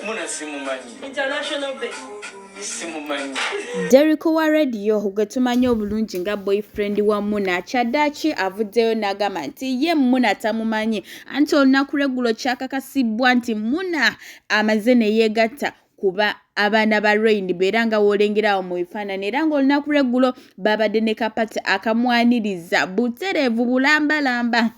Muna simumanyi. International bay. Simumanyi. Derick wa radio gwe tumanyi obulungi nga boyfriend wa Muna Chadachi avuddeyo n'agamba nti ye Muna tamumanyi anti olunaku lw'eggulo kyakakasibwa nti Muna amaze ne yeegatta kuba abaana ba Rain beranga wolengerawo mu bifaananyi era ng'olunaku lw'eggulo babadde ne kapati akamwaniriza butereevu bulambalamba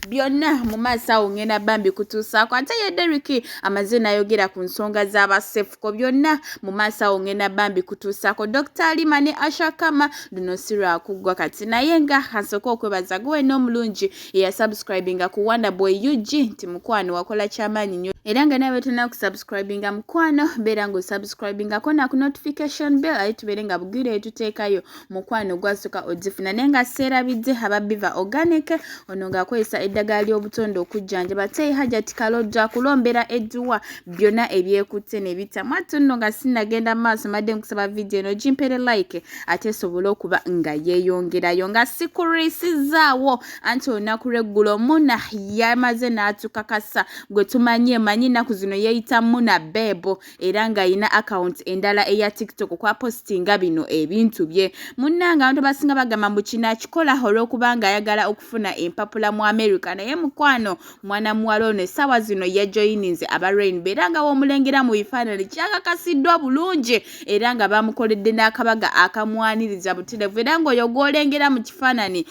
byonna mu maaso awo ngenda bambi kutuusaako ate ye Derick amaze n'ayogera ku nsonga z'abasefuko byonna mu maaso awo ngenda bambi kutuusaako Dr. Alima ne Ashakama luno si lwakuggwa kati naye nga asooka okwebaza gwe n'omulungi eyasubscribinga ku Wonderboy UG nti mukwano wakola kyamaanyi nnyo era nga nawe tolina kusubscribinga mukwano beera ng'osubscribingako na ku notification bell aye tubeere nga bugwire etuteekayo mukwano gwasooka ogifuna naye nga seerabidde aba Biva Organic ono ng'akozesa eddagala ly'obutonde okujjanjaba te Hajati Kalojja kulombera edduwa byonna ebyekutte ne bita mwattu nno nga sinnagenda maaso madde nkusaba video eno gimpere like ate sobole okuba nga yeeyongerayo nga sikurisizzaawo anti olunaku lw'eggulo Muna yamaze n'atukakasa gwe tumanye manyi ennaku zino yeeyita Muna Bebo era ng'ayina account endala eya TikTok kwa postinga bino ebintu bye munnanga abantu basinga bagamba mbu kinaakikola olw'okuba ng'ayagala okufuna empapula mu America naye mukwano mwana muwala ono essaawa zino yajoyininze aba Rain era nga w'omulengera mu bifaananyi kyakakasiddwa bulungi era nga bamukoledde n'akabaga akamwaniriza butereevu era ng'oyo gw'olengera mu kifaananyi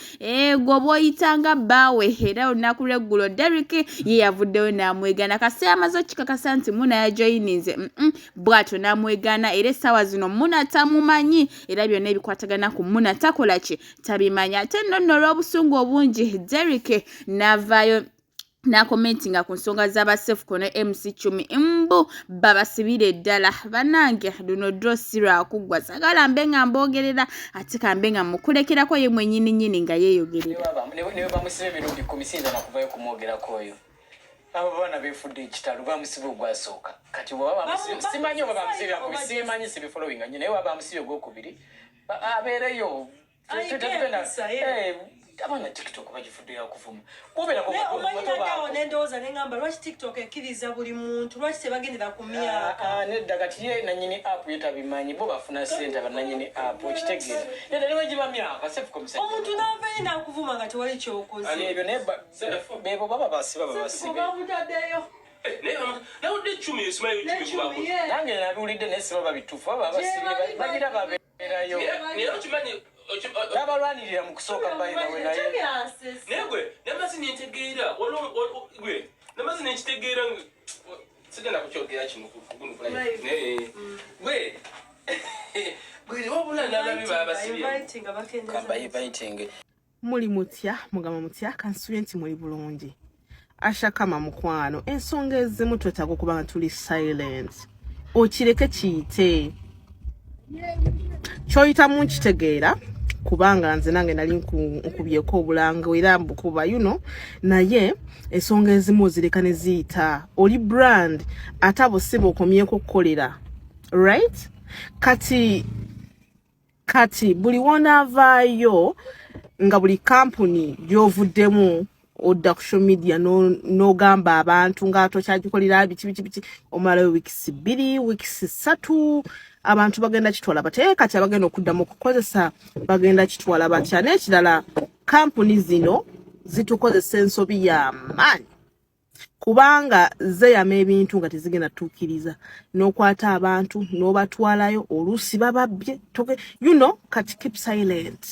gwoba oyitanga bbaawe era olunaku lw'eggulo Derick ye yavuddeyo n'amwegana kaseera amaze okikakasa nti Muna yajoyininze bw'atyo n'amwegana era essaawa zino Muna tamumanyi era byonna ebikwatagana ku Muna takola ki tabimanyi ate nno olw'obusungu obungi Derick n'avaayo n'akomentinga ku nsonga z'abasefuko ne MC Chumi mbu babasibire ddala banange luno dro si lwakuggwa sagala mbe nga mbogerera ate kambe nga mukulekerako ye mwennyini nnyini nga yeeyogerera ne bamusiba ebirungi komisinza nakuvayo kumwogerako oyo abo baana beefudde ekitalo bamusiba ogwasooka kati simanyi oba bamusibira ku bisimanyi sibifolowinga nyo naye waba bamusiba ogwokubiri abeereyo abana TikTok bagifudde yakuvuma nendowooza neŋŋamba lwaki TikTok ekkiriza buli muntu lwaki tebagendera ku myaka nedda kati ye nanyini app yetabimanyi bo bafuna sente abananyini app okitegeeza era niwe giba myaka omuntu n'avayo nakuvuma nga tewali kyokoze ebyo naye bebo baba basiba babutaddeyo nange nabiwulidde naye siba babituufu baba basibye bagira babeerayo abalwanirira mu kusooka bayinawe naye negwe namaze nentegeera gwe namaze nenkitegeera sigenda kukyogera kino gwe wabula nalabi babasibye muli mutya mugamba mutya kansubye nti muli bulungi Ashakama mukwano ensonga ezimu twetaaga okuba nga tuli silent okireke kiyite kyoyitamu nkitegeera kubanga nze nange nali nkubyeko obulanga era mbukuba naye ensonga ezimu ozireka ne ziyita oli brand ate abo si b'okomyeko okukolera right kati buli wonaavaayo nga buli kampuni gy'ovuddemu odda ku social media n'ogamba abantu nga tokyagikolera biki omalayo wiikisi 2 wiikisi 3 abantu bagenda kitwala bate kati abagenda okuddamu okukozesa bagenda kitwala batya n'ekirala kampuni zino zitukozesa ensobi y'amaanyi kubanga zeyama ebintu nga tezigenda tuukiriza n'okwata abantu n'obatwalayo oluusi bababbye kati keep silent